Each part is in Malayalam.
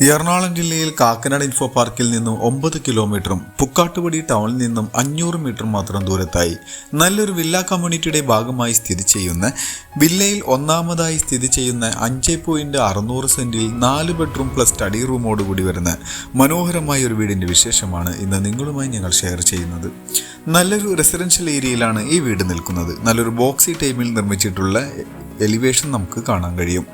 എറണാകുളം ജില്ലയിൽ കാക്കനാട് ഇൻഫോ പാർക്കിൽ നിന്നും 9 കിലോമീറ്ററും പുക്കാട്ടുപടി ടൗണിൽ നിന്നും 500 മീറ്റർ മാത്രം ദൂരത്തായി നല്ലൊരു വില്ല കമ്മ്യൂണിറ്റിയുടെ ഭാഗമായി സ്ഥിതി ചെയ്യുന്ന വില്ലയിൽ ഒന്നാമതായി സ്ഥിതി ചെയ്യുന്ന 5.600 സെന്റിൽ 4 ബെഡ്റൂം പ്ലസ് സ്റ്റഡി റൂമോടുകൂടി വരുന്ന മനോഹരമായ ഒരു വീടിന്റെ വിശേഷമാണ് ഇന്ന് നിങ്ങളുമായി ഞങ്ങൾ ഷെയർ ചെയ്യുന്നത്. നല്ലൊരു റെസിഡൻഷ്യൽ ഏരിയയിലാണ് ഈ വീട് നിൽക്കുന്നത്. നല്ലൊരു ബോക്സി ടൈമിൽ നിർമ്മിച്ചിട്ടുള്ള എലിവേഷൻ നമുക്ക് കാണാൻ കഴിയും.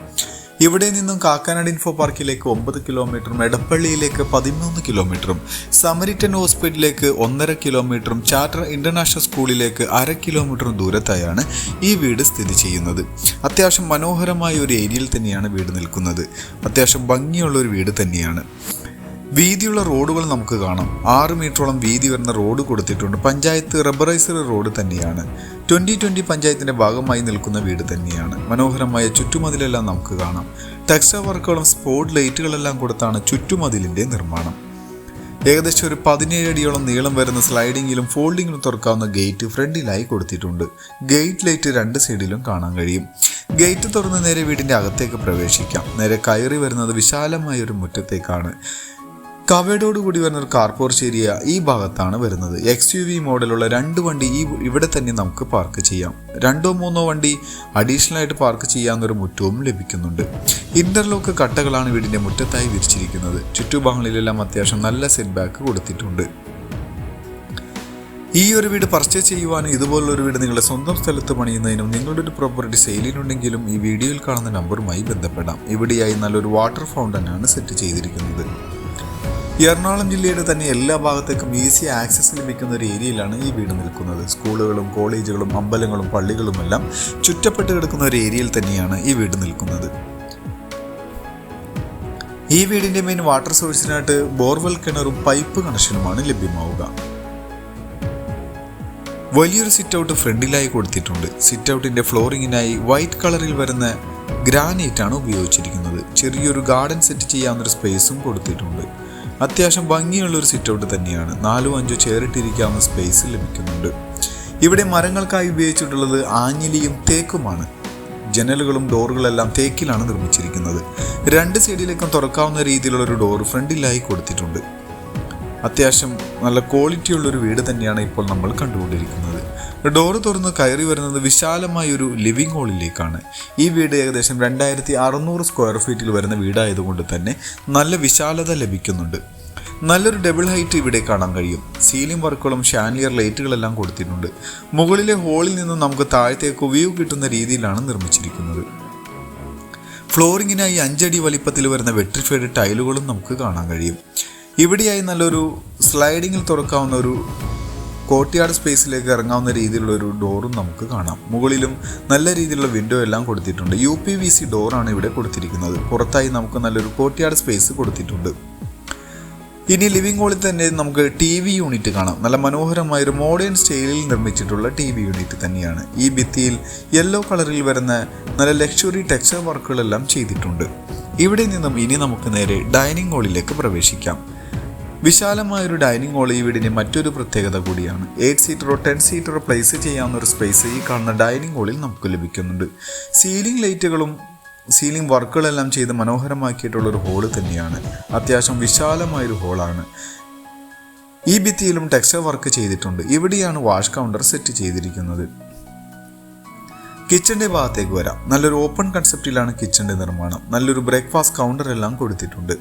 ഇവിടെ നിന്നും കാക്കനാട് ഇൻഫോ പാർക്കിലേക്ക് 9 കിലോമീറ്ററും എടപ്പള്ളിയിലേക്ക് 13 കിലോമീറ്ററും സമരിറ്റൻ ഹോസ്പിറ്റലിലേക്ക് 1.5 കിലോമീറ്ററും ചാർട്ടർ ഇന്റർനാഷണൽ സ്കൂളിലേക്ക് 1/2 കിലോമീറ്ററും ദൂരത്തായാണ് ഈ വീട് സ്ഥിതി ചെയ്യുന്നത്. അത്യാവശ്യം മനോഹരമായ ഒരു ഏരിയയിൽ തന്നെയാണ് വീട് നിൽക്കുന്നത്. അത്യാവശ്യം ഭംഗിയുള്ള ഒരു വീട് തന്നെയാണ്. വീതിയുള്ള റോഡുകൾ നമുക്ക് കാണാം. 6 മീറ്ററോളം വീതി വരുന്ന റോഡ് കൊടുത്തിട്ടുണ്ട്. പഞ്ചായത്ത് റബ്ബറൈസ്ഡ് റോഡ് തന്നെയാണ്. 2020 പഞ്ചായത്തിന്റെ ഭാഗമായി നിൽക്കുന്ന വീട് തന്നെയാണ്. മനോഹരമായ ചുറ്റുമതിലെല്ലാം നമുക്ക് കാണാം. ടെക്സ്റ്റൈൽ വർക്കുകളും സ്പോട്ട് ലൈറ്റുകളെല്ലാം കൊടുത്താണ് ചുറ്റുമതിലിന്റെ നിർമ്മാണം. ഏകദേശം ഒരു 17 അടിയോളം നീളം വരുന്ന സ്ലൈഡിങ്ങിലും ഫോൾഡിങ്ങിലും തുറക്കാവുന്ന ഗേറ്റ് ഫ്രണ്ടിലായി കൊടുത്തിട്ടുണ്ട്. ഗേറ്റ് ലൈറ്റ് 2 സൈഡിലും കാണാൻ കഴിയും. ഗേറ്റ് തുറന്ന് നേരെ വീടിന്റെ അകത്തേക്ക് പ്രവേശിക്കാം. നേരെ കയറി വരുന്നത് വിശാലമായ ഒരു മുറ്റത്തേക്കാണ്. കവേഡോടുകൂടി വരുന്ന ഒരു കാർ പോർച്ച് ഏരിയ ഈ ഭാഗത്താണ് വരുന്നത്. XUV മോഡലുള്ള 2 വണ്ടി ഇവിടെ തന്നെ നമുക്ക് പാർക്ക് ചെയ്യാം. 2-3 വണ്ടി അഡീഷണൽ ആയിട്ട് പാർക്ക് ചെയ്യാവുന്നൊരു മുറ്റവും ലഭിക്കുന്നുണ്ട്. ഇന്റർലോക്ക് കട്ടകളാണ് വീടിന്റെ മുറ്റത്തായി വിരിച്ചിരിക്കുന്നത്. ചുറ്റുഭാഗങ്ങളിലെല്ലാം അത്യാവശ്യം നല്ല സെറ്റ് ബാക്ക് കൊടുത്തിട്ടുണ്ട്. ഈ ഒരു വീട് പർച്ചേസ് ചെയ്യുവാനും ഇതുപോലൊരു വീട് നിങ്ങളുടെ സ്വന്തം സ്ഥലത്ത് പണിയുന്നതിനും നിങ്ങളുടെ ഒരു പ്രോപ്പർട്ടി സെയിലിനുണ്ടെങ്കിലും ഈ വീഡിയോയിൽ കാണുന്ന നമ്പറുമായി ബന്ധപ്പെടാം. ഇവിടെയായി നല്ലൊരു വാട്ടർ ഫൗണ്ടനാണ് സെറ്റ് ചെയ്തിരിക്കുന്നത്. എറണാകുളം ജില്ലയുടെ തന്നെ എല്ലാ ഭാഗത്തേക്കും ഈസി ആക്സസ് ലഭിക്കുന്ന ഒരു ഏരിയയിലാണ് ഈ വീട് നിൽക്കുന്നത്. സ്കൂളുകളും കോളേജുകളും അമ്പലങ്ങളും പള്ളികളുമെല്ലാം ചുറ്റപ്പെട്ട് കിടക്കുന്ന ഒരു ഏരിയയിൽ തന്നെയാണ് ഈ വീട് നിൽക്കുന്നത്. ഈ വീടിന്റെ മെയിൻ വാട്ടർ സോഴ്സിനായിട്ട് ബോർവെൽ കിണറും പൈപ്പ് കണക്ഷനുമാണ് ലഭ്യമാവുക. വലിയൊരു സിറ്റ് ഔട്ട് ഫ്രണ്ടിലായി കൊടുത്തിട്ടുണ്ട്. സിറ്റ് ഔട്ടിന്റെ ഫ്ലോറിങ്ങിനായി വൈറ്റ് കളറിൽ വരുന്ന ഗ്രാനൈറ്റ് ആണ് ഉപയോഗിച്ചിരിക്കുന്നത്. ചെറിയൊരു ഗാർഡൻ സെറ്റ് ചെയ്യാവുന്നൊരു സ്പേസും കൊടുത്തിട്ടുണ്ട്. അത്യാവശ്യം ഭംഗിയുള്ളൊരു സിറ്റ് ഔട്ട് തന്നെയാണ്. 4-5 ചെയറിട്ടിരിക്കാവുന്ന സ്പേസ് ലഭിക്കുന്നുണ്ട്. ഇവിടെ മരങ്ങൾക്കായി ഉപയോഗിച്ചിട്ടുള്ളത് ആഞ്ഞിലിയും തേക്കുമാണ്. ജനലുകളും ഡോറുകളെല്ലാം തേക്കിലാണ് നിർമ്മിച്ചിരിക്കുന്നത്. 2 സൈഡിലേക്കും തുറക്കാവുന്ന രീതിയിലുള്ളൊരു ഡോർ ഫ്രണ്ടിലായി കൊടുത്തിട്ടുണ്ട്. അത്യാവശ്യം നല്ല ക്വാളിറ്റിയുള്ളൊരു വീട് തന്നെയാണ് ഇപ്പോൾ നമ്മൾ കണ്ടുകൊണ്ടിരിക്കുന്നത്. ഡോറ് തുറന്ന് കയറി വരുന്നത് വിശാലമായൊരു ലിവിംഗ് ഹാളിലേക്കാണ്. ഈ വീട് ഏകദേശം 2600 സ്ക്വയർ ഫീറ്റിൽ വരുന്ന വീടായതുകൊണ്ട് തന്നെ നല്ല വിശാലത ലഭിക്കുന്നുണ്ട്. നല്ലൊരു ഡബിൾ ഹൈറ്റ് ഇവിടെ കാണാൻ കഴിയും. സീലിംഗ് വർക്കുകളും ഷാൻലിയർ ലൈറ്റുകളെല്ലാം കൊടുത്തിട്ടുണ്ട്. മുകളിലെ ഹോളിൽ നിന്നും നമുക്ക് താഴത്തേക്ക് വ്യൂ കിട്ടുന്ന രീതിയിലാണ് നിർമ്മിച്ചിരിക്കുന്നത്. ഫ്ലോറിങ്ങിനായി 5 അടി വലിപ്പത്തിൽ വരുന്ന വെട്രിഫൈഡ് ടൈലുകളും നമുക്ക് കാണാൻ കഴിയും. ഇവിടെയായി നല്ലൊരു സ്ലൈഡിങ്ങിൽ തുറക്കാവുന്ന ഒരു കോർട്ട്യാർഡ് സ്പേസിലേക്ക് ഇറങ്ങാവുന്ന രീതിയിലുള്ള ഒരു ഡോറും നമുക്ക് കാണാം. മുകളിലും നല്ല രീതിയിലുള്ള വിൻഡോ എല്ലാം കൊടുത്തിട്ടുണ്ട്. UPVC ഡോറാണ് ഇവിടെ കൊടുത്തിരിക്കുന്നത്. പുറത്തായി നമുക്ക് നല്ലൊരു കോർട്ട്യാർഡ് സ്പേസ് കൊടുത്തിട്ടുണ്ട്. ഇനി ലിവിംഗ് ഹാളിൽ തന്നെ നമുക്ക് TV യൂണിറ്റ് കാണാം. നല്ല മനോഹരമായൊരു മോഡേൺ സ്റ്റൈലിൽ നിർമ്മിച്ചിട്ടുള്ള TV യൂണിറ്റ് തന്നെയാണ്. ഈ ഭിത്തിയിൽ യെല്ലോ കളറിൽ വരുന്ന നല്ല ലക്ഷറി ടെക്സ്ചർ വർക്കുകളെല്ലാം ചെയ്തിട്ടുണ്ട്. ഇവിടെ നിന്നും ഇനി നമുക്ക് നേരെ ഡൈനിങ് ഹാളിലേക്ക് പ്രവേശിക്കാം. വിശാലമായൊരു ഡൈനിങ് ഹാൾ ഈ വീടിൻ്റെ മറ്റൊരു പ്രത്യേകത കൂടിയാണ്. 8 സീറ്ററോ 10 സീറ്ററോ പ്ലേസ് ചെയ്യാവുന്ന ഒരു സ്പേസ് ഈ കാണുന്ന ഡൈനിങ് ഹാളിൽ നമുക്ക് ലഭിക്കുന്നുണ്ട്. സീലിംഗ് ലൈറ്റുകളും സീലിംഗ് വർക്കുകളെല്ലാം ചെയ്ത് മനോഹരമാക്കിയിട്ടുള്ളൊരു ഹോള് തന്നെയാണ്. അത്യാവശ്യം വിശാലമായൊരു ഹോളാണ്. ഈ ഭിത്തിയിലും ടെക്സ്ചർ വർക്ക് ചെയ്തിട്ടുണ്ട്. ഇവിടെയാണ് വാഷ് കൗണ്ടർ സെറ്റ് ചെയ്തിരിക്കുന്നത്. കിച്ചന്റെ ഭാഗത്തേക്ക് വരാം. നല്ലൊരു ഓപ്പൺ കൺസെപ്റ്റിലാണ് കിച്ചന്റെ നിർമ്മാണം. നല്ലൊരു ബ്രേക്ക്ഫാസ്റ്റ് കൗണ്ടർ എല്ലാം കൊടുത്തിട്ടുണ്ട്.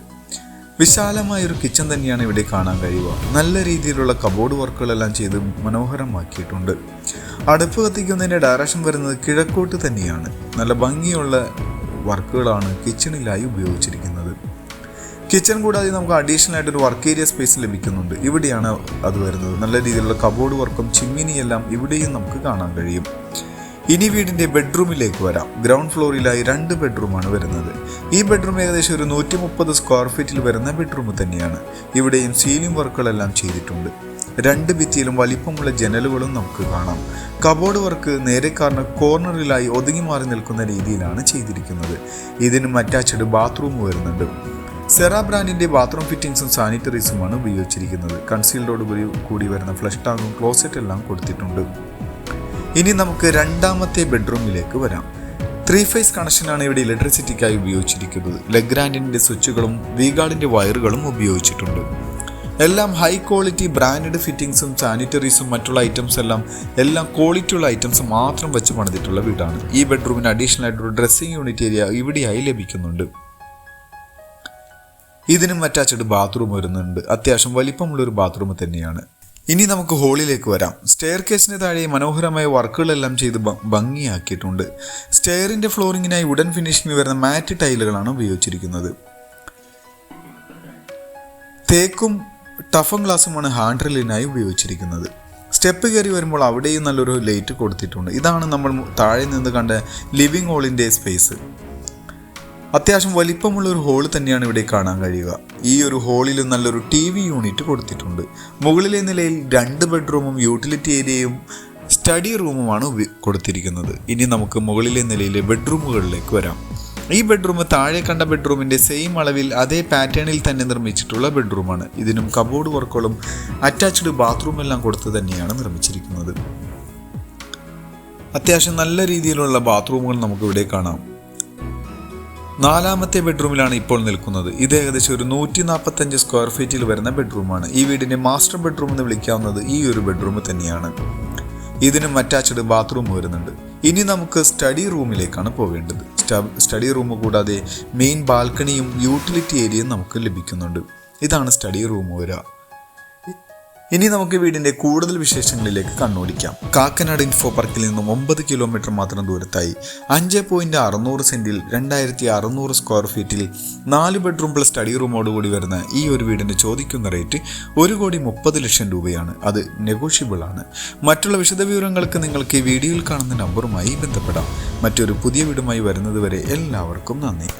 വിശാലമായൊരു കിച്ചൺ തന്നെയാണ് ഇവിടെ കാണാൻ കഴിയുക. നല്ല രീതിയിലുള്ള കബോർഡ് വർക്കുകളെല്ലാം ചെയ്ത് മനോഹരമാക്കിയിട്ടുണ്ട്. അടുപ്പ് കത്തിക്കുന്നതിൻ്റെ ഡയറക്ഷൻ വരുന്നത് കിഴക്കോട്ട് തന്നെയാണ്. നല്ല ഭംഗിയുള്ള വർക്കുകളാണ് കിച്ചണിലായി ഉപയോഗിച്ചിരിക്കുന്നത്. കിച്ചൺ കൂടാതെ നമുക്ക് അഡീഷണൽ ആയിട്ടൊരു വർക്ക് ഏരിയ സ്പേസ് ലഭിക്കുന്നുണ്ട്. ഇവിടെയാണ് അത് വരുന്നത്. നല്ല രീതിയിലുള്ള കബോർഡ് വർക്കും ചിമ്മിനിയെല്ലാം ഇവിടെയും നമുക്ക് കാണാൻ കഴിയും. ഇനി വീടിന്റെ ബെഡ്റൂമിലേക്ക് വരാം. ഗ്രൗണ്ട് ഫ്ലോറിലായി 2 ബെഡ്റൂമാണ് വരുന്നത്. ഈ ബെഡ്റൂം ഏകദേശം ഒരു 130 സ്ക്വയർ ഫീറ്റിൽ വരുന്ന ബെഡ്റൂം തന്നെയാണ്. ഇവിടെയും സീലിംഗ് വർക്കുകളെല്ലാം ചെയ്തിട്ടുണ്ട്. 2 ഭിത്തിയിലും വലിപ്പമുള്ള ജനലുകളും നമുക്ക് കാണാം. കബോർഡ് വർക്ക് നേരെ കോർണറിലായി ഒതുങ്ങി മാറി നിൽക്കുന്ന രീതിയിലാണ് ചെയ്തിരിക്കുന്നത്. ഇതിനും അറ്റാച്ച്ഡ് ബാത്റൂം വരുന്നുണ്ട്. സെറ ബ്രാൻഡിന്റെ ബാത്റൂം ഫിറ്റിംഗ്സും സാനിറ്ററീസുമാണ് ഉപയോഗിച്ചിരിക്കുന്നത്. കൺസീൽഡോട് കൂടി വരുന്ന ഫ്ലഷ് ടാങ്കും ക്ലോസറ്റ് എല്ലാം കൊടുത്തിട്ടുണ്ട്. ഇനി നമുക്ക് രണ്ടാമത്തെ ബെഡ്റൂമിലേക്ക് വരാം. 3 ഫേസ് കണക്ഷനാണ് ഇവിടെ ഇലക്ട്രിസിറ്റിക്കായി ഉപയോഗിച്ചിരിക്കുന്നത്. ലെഗ്രാൻഡിൻ്റെ സ്വിച്ചുകളും വി-ഗാർഡിൻ്റെ വയറുകളും ഉപയോഗിച്ചിട്ടുണ്ട്. എല്ലാം ഹൈ ക്വാളിറ്റി ബ്രാൻഡഡ് ഫിറ്റിംഗ്സും സാനിറ്ററീസും മറ്റുള്ള ഐറ്റംസ് എല്ലാം ക്വാളിറ്റിയുള്ള ഐറ്റംസ് മാത്രം വെച്ച് പണിതിട്ടുള്ള വീടാണ്. ഈ ബെഡ്റൂമിന് അഡീഷണൽ ആയിട്ടൊരു ഡ്രസ്സിംഗ് യൂണിറ്റ് ഏരിയ ഇവിടെയായി ലഭിക്കുന്നുണ്ട്. ഇതിനും അറ്റാച്ച്ഡ് ബാത്റൂം വരുന്നുണ്ട്. അത്യാവശ്യം വലിപ്പമുള്ളൊരു ബാത്റൂം തന്നെയാണ്. ഇനി നമുക്ക് ഹോളിലേക്ക് വരാം. സ്റ്റെയർ കേസിന് താഴെ മനോഹരമായ വർക്കുകളെല്ലാം ചെയ്ത് ഭംഗിയാക്കിയിട്ടുണ്ട്. സ്റ്റെയറിൻ്റെ ഫ്ലോറിങ്ങിനായി വുഡൻ ഫിനിഷിംഗ് വരുന്ന മാറ്റ് ടൈലുകളാണ് ഉപയോഗിച്ചിരിക്കുന്നത്. തേക്കും ടഫൻ ഗ്ലാസുമാണ് ഹാൻഡ് റെയിലിനായി ഉപയോഗിച്ചിരിക്കുന്നത്. സ്റ്റെപ്പ് കയറി വരുമ്പോൾ അവിടെയും നല്ലൊരു ലൈറ്റ് കൊടുത്തിട്ടുണ്ട്. ഇതാണ് നമ്മൾ താഴെ നിന്ന് കണ്ട ലിവിംഗ് ഹോളിൻ്റെ സ്പേസ്. അത്യാവശ്യം വലിപ്പമുള്ള ഒരു ഹോൾ തന്നെയാണ് ഇവിടെ കാണാൻ കഴിയുക. ഈ ഒരു ഹോളിൽ നല്ലൊരു TV യൂണിറ്റ് കൊടുത്തിട്ടുണ്ട്. മുകളിലെ നിലയിൽ 2 ബെഡ്റൂമും യൂട്ടിലിറ്റി ഏരിയയും സ്റ്റഡി റൂമുമാണ് കൊടുത്തിരിക്കുന്നത്. ഇനി നമുക്ക് മുകളിലെ നിലയിലെ ബെഡ്റൂമുകളിലേക്ക് വരാം. ഈ ബെഡ്റൂം താഴെ കണ്ട ബെഡ്റൂമിൻ്റെ സെയിം അളവിൽ അതേ പാറ്റേണിൽ തന്നെ നിർമ്മിച്ചിട്ടുള്ള ബെഡ്റൂമാണ്. ഇതിനും കബോർഡ് വർക്കുകളും അറ്റാച്ച്ഡ് ബാത്റൂം എല്ലാം കൊടുത്ത് തന്നെയാണ് നിർമ്മിച്ചിരിക്കുന്നത്. അത്യാവശ്യം നല്ല രീതിയിലുള്ള ബാത്റൂമുകൾ നമുക്കിവിടെ കാണാം. 4ാമത്തെ ബെഡ്റൂമിലാണ് ഇപ്പോൾ നിൽക്കുന്നത്. ഇത് ഏകദേശം ഒരു 145 സ്ക്വയർ ഫീറ്റിൽ വരുന്ന ബെഡ്റൂമാണ്. ഈ വീടിൻ്റെ മാസ്റ്റർ ബെഡ്റൂം എന്ന് വിളിക്കാവുന്നത് ഈ ഒരു ബെഡ്റൂം തന്നെയാണ്. ഇതിനും അറ്റാച്ച്ഡ് ബാത്റൂം വരുന്നുണ്ട്. ഇനി നമുക്ക് സ്റ്റഡി റൂമിലേക്കാണ് പോവേണ്ടത്. സ്റ്റഡി റൂം കൂടാതെ മെയിൻ ബാൽക്കണിയും യൂട്ടിലിറ്റി ഏരിയയും നമുക്ക് ലഭിക്കുന്നുണ്ട്. ഇതാണ് സ്റ്റഡി റൂം വരിക. ഇനി നമുക്ക് വീടിൻ്റെ കൂടുതൽ വിശേഷങ്ങളിലേക്ക് കണ്ണോടിക്കാം. കാക്കനാട് ഇൻഫോ പാർക്കിൽ നിന്നും 9 കിലോമീറ്റർ മാത്രം ദൂരത്തായി 5.600 സെൻറ്റിൽ 2600 സ്ക്വയർ ഫീറ്റിൽ 4 ബെഡ്റൂം പ്ലസ് സ്റ്റഡി റൂമോടുകൂടി വരുന്ന ഈ ഒരു വീടിന് ചോദിക്കുന്ന റേറ്റ് 1,30,00,000 രൂപയാണ്. അത് നെഗോഷ്യബിൾ ആണ്. മറ്റുള്ള വിശദവിവരങ്ങൾക്ക് നിങ്ങൾക്ക് ഈ വീഡിയോയിൽ കാണുന്ന നമ്പറുമായി ബന്ധപ്പെടാം. മറ്റൊരു പുതിയ വീടുമായി വരുന്നതുവരെ എല്ലാവർക്കും നന്ദി.